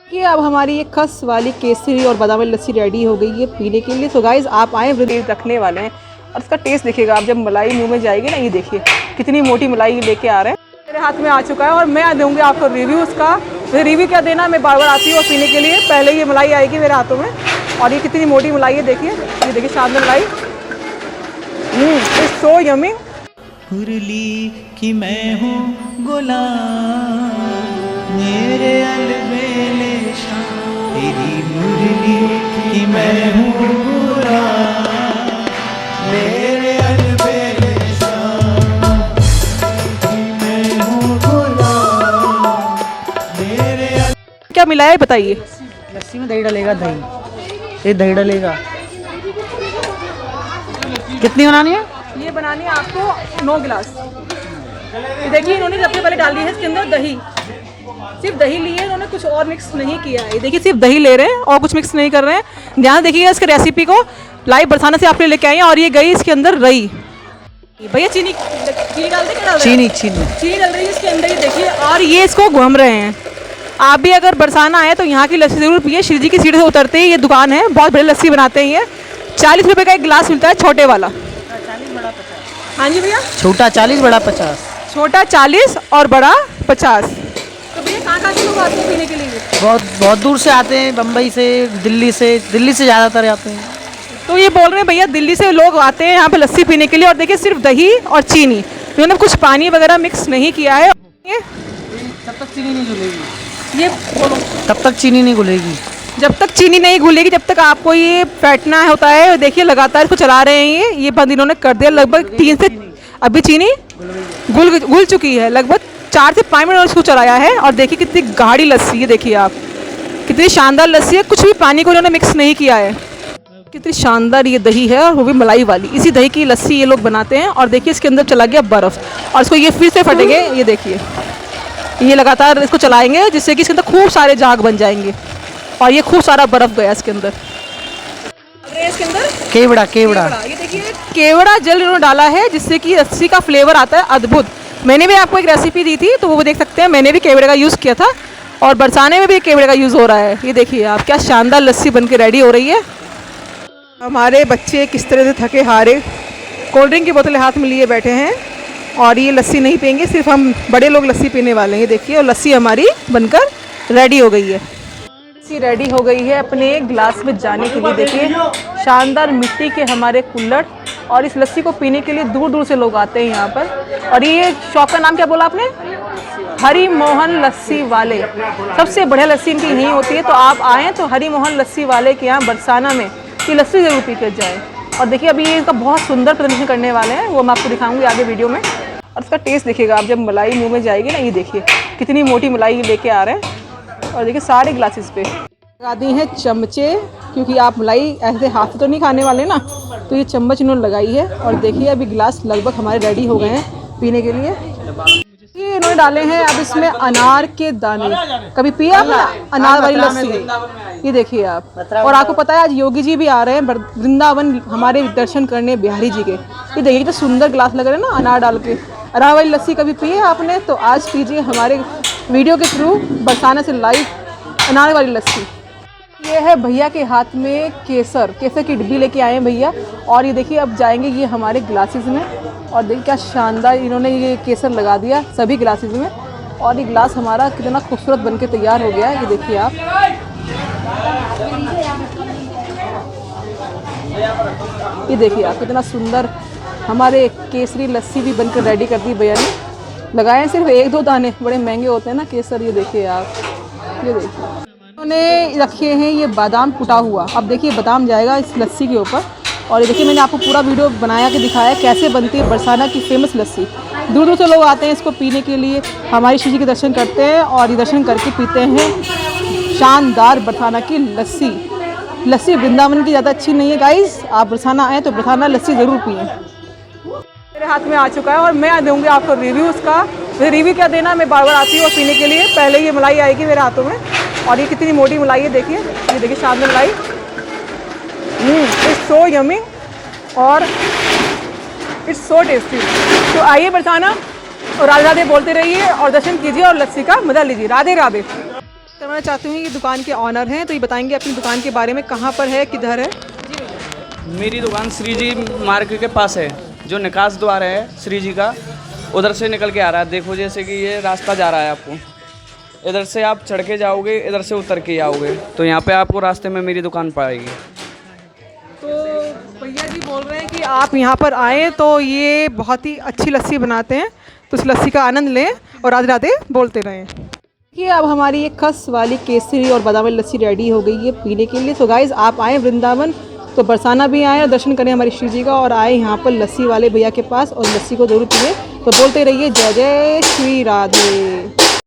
कि अब हमारी ये खस वाली केसरी और बादाम वाली लस्सी रेडी हो गई है पीने के लिए। सो गाइस आप आए वृद्धि रखने वाले हैं और इसका टेस्ट देखिएगा आप जब मलाई मुंह में जाएगी ना। ये देखिए कितनी मोटी मलाई लेके आ रहे हैं। मेरे हाथ में आ चुका है और मैं दूंगी आपको रिव्यू उसका। रिव्यू क्या देना, मैं बार बार आती हूँ पीने के लिए। पहले ये मलाई आएगी मेरे हाथों में और ये कितनी मोटी मलाई है देखिए। ये देखिए शानदार मलाई। It's so yummy. मुरली की मैं हूँ गुलाम, मेरे अलबेले शाम। तेरी मुरली की मैं हूँ गुलाम, मेरे अलबेले शाम। मैं हूँ गुलाम, मेरे क्या मिला है बताइए। लस्सी में दही डालेगा, दही, ये दही डालेगा। कितनी बनानी है? ये बनानी है आपको 9 गिलास। ये देखिए इन्होंने सबसे पहले डाल दी है इसके अंदर दही। सिर्फ दही ली है इन्होंने, कुछ और मिक्स नहीं किया है। ये देखिए सिर्फ दही ले रहे हैं और कुछ मिक्स नहीं कर रहे हैं। ध्यान देखिएगा इसके रेसिपी को। लाइव बरसाना से आपने लेके आए हैं और ये गई इसके अंदर रई। भैया चीनी डाल दे, क्या डाल रहे हैं? चीनी डाल रही है इसके अंदर। ये देखिए और ये इसको घूम रहे हैं। आप भी अगर बरसाना आए तो यहाँ की लस्सी जरूर पिए। श्री जी की सीढ़ी से उतरते ही ये दुकान है, बहुत बड़ी लस्सी बनाते हैं। ये 40 रुपये का एक गिलास मिलता है छोटे वाला। 40 बड़ा 50। हाँ जी भैया, छोटा 40 बड़ा 50। छोटा 40 और बड़ा 50। तो भैया कहाँ से लोग आते हैं पीने के लिए? बहुत दूर से आते हैं, बम्बई से, दिल्ली से ज़्यादातर आते हैं। तो ये बोल रहे हैं भैया दिल्ली से लोग आते हैं यहाँ पे लस्सी पीने के लिए। और देखिए सिर्फ दही और चीनी, इन्होंने कुछ पानी वगैरह मिक्स नहीं किया है। ये तब तक चीनी नहीं घुलेगी। ये बोलो, तब तक चीनी नहीं घुलेगी। जब तक चीनी नहीं घुलेगी जब तक आपको ये फेंटना होता है। देखिए लगातार इसको चला रहे हैं। ये बंद इन्होंने कर दिया लगभग 3 से, अभी चीनी घुल चुकी है। लगभग 4 से 5 मिनट इसको चलाया है। और देखिए कितनी गाढ़ी लस्सी है, देखिए आप कितनी शानदार लस्सी है। कुछ भी पानी को इन्होंने मिक्स नहीं किया है। कितनी शानदार ये दही है और वो भी मलाई वाली। इसी दही की लस्सी ये लोग बनाते हैं। और देखिए इसके अंदर चला गया बर्फ़ और इसको ये फिर से फटेंगे। ये देखिए ये लगातार इसको चलाएंगे जिससे कि इसके अंदर खूब सारे झाग बन जाएंगे। और ये खूब सारा बर्फ़ गया इसके अंदर। इसके अंदर केवड़ा ये देखिए केवड़ा जल इन्होंने डाला है जिससे कि लस्सी का फ्लेवर आता है अद्भुत। मैंने भी आपको एक रेसिपी दी थी तो वो देख सकते हैं, मैंने भी केवड़े का यूज़ किया था और बरसाने में भी केवड़े का यूज़ हो रहा है। ये देखिए आप क्या शानदार लस्सी बन के रेडी हो रही है। हमारे बच्चे किस तरह से थके हारे कोल्ड ड्रिंक की बोतलें हाथ में लिए बैठे हैं और ये लस्सी नहीं पियेंगे, सिर्फ हम बड़े लोग लस्सी पीने वाले हैं। ये देखिए और लस्सी हमारी बनकर रेडी हो गई है। लस्सी रेडी हो गई है अपने गिलास में जाने के लिए। देखिए शानदार मिट्टी के हमारे कुल्हड़ और इस लस्सी को पीने के लिए दूर दूर से लोग आते हैं यहाँ पर। और ये शॉप का नाम क्या बोला आपने? हरी मोहन लस्सी वाले। सबसे बढ़िया लस्सी इनकी यहीं होती है। तो आप आएँ तो हरी मोहन लस्सी वाले के यहाँ बरसाना में ये लस्सी ज़रूर पी कर जाए। और देखिए अभी ये इसका बहुत सुंदर प्रदर्शन करने वाले हैं, वो मैं आपको दिखाऊंगी आगे वीडियो में। और इसका टेस्ट देखिएगा आप जब मलाई मुंह में जाएगी ना। ये देखिए कितनी मोटी मलाई लेके आ रहे हैं। और देखिए सारे ग्लासेस पे लगा दी हैं चमचे, क्योंकि आप मलाई ऐसे हाथ से तो नहीं खाने वाले ना, तो ये चम्मच इन्होंने लगाई है। और देखिए अभी गिलास लगभग हमारे रेडी हो गए हैं पीने के लिए। ये इन्होंने डाले हैं अब इसमें अनार के दाने। कभी पिया आपने अनार वाली लस्सी? ये देखिए आप। और आपको पता है आज योगी जी भी आ रहे हैं वृंदावन हमारे दर्शन करने बिहारी जी के। ये देखिए कितना सुंदर ग्लास लग रहा है ना अनार डाल के। अनार वाली लस्सी कभी पिए आपने तो आज पीजिए हमारे वीडियो के थ्रू बरसाना से लाइव अनार वाली लस्सी। ये है भैया के हाथ में केसर की डिब्बी लेके आए हैं भैया। और ये देखिए अब जाएंगे ये हमारे ग्लासेस में। और देखिए क्या शानदार इन्होंने ये केसर लगा दिया सभी ग्लासेस में। और ये ग्लास हमारा कितना खूबसूरत बनके तैयार हो गया है। ये देखिए आप, ये देखिए आप कितना सुंदर हमारे केसरी लस्सी भी बनकर रेडी कर दी भैया ने। लगाए हैं सिर्फ 1-2 दाने, बड़े महंगे होते हैं ना केसर। ये देखिए आप, ये देखिए उन्होंने रखे हैं ये बादाम कुटा हुआ। अब देखिए बादाम जाएगा इस लस्सी के ऊपर। और ये देखिए मैंने आपको पूरा वीडियो बना के दिखाया कैसे बनती है बरसाना की फेमस लस्सी। दूर दूर से लोग आते हैं इसको पीने के लिए, हमारी शिव जी के दर्शन करते हैं और ये दर्शन करके पीते हैं शानदार बरसाना की लस्सी। लस्सी वृंदावन की ज़्यादा अच्छी नहीं है गाइस, आप बरसाना आएँ तो बरसाना लस्सी ज़रूर पिएँ। मेरे हाथ में आ चुका है और मैं दूंगी आपको रिव्यू उसका। रिव्यू क्या देना, मैं बार बार आती हूँ पीने के लिए। पहले ये मलाई आएगी मेरे हाथों में और ये कितनी मोटी मलाई है देखिए। ये देखिए शानदार मलाई। इट्स सो यमी और इट्स सो टेस्टी। तो आइए बरसाना और राधे राधे बोलते रहिए और दर्शन कीजिए और लस्सी का मजा लीजिए। राधे राधे। तो मैं चाहती हूँ ये दुकान के ऑनर हैं, तो ये बताएंगे अपनी दुकान के बारे में, कहाँ पर है, किधर है। मेरी दुकान श्री जी मार्केट के पास है, जो निकास द्वार है श्री जी का, उधर से निकल के आ रहा है। देखो जैसे कि ये रास्ता जा रहा है, आपको इधर से आप चढ़ के जाओगे, इधर से उतर के आओगे, तो यहाँ पे आपको रास्ते में मेरी दुकान पाएगी। तो भैया जी बोल रहे हैं कि आप यहाँ पर आएँ तो ये बहुत ही अच्छी लस्सी बनाते हैं, तो इस लस्सी का आनंद लें और राधे राधे बोलते रहें। ये अब हमारी ये खस वाली केसरी और बादाम वाली लस्सी रेडी हो गई है पीने के लिए। तो गाइज़ आप आएँ वृंदावन तो बरसाना भी आएँ और दर्शन करें हमारी श्री जी का, और आए यहाँ पर लस्सी वाले भैया के पास और लस्सी को ज़रूर पिए। तो बोलते रहिए जय जय श्री राधे।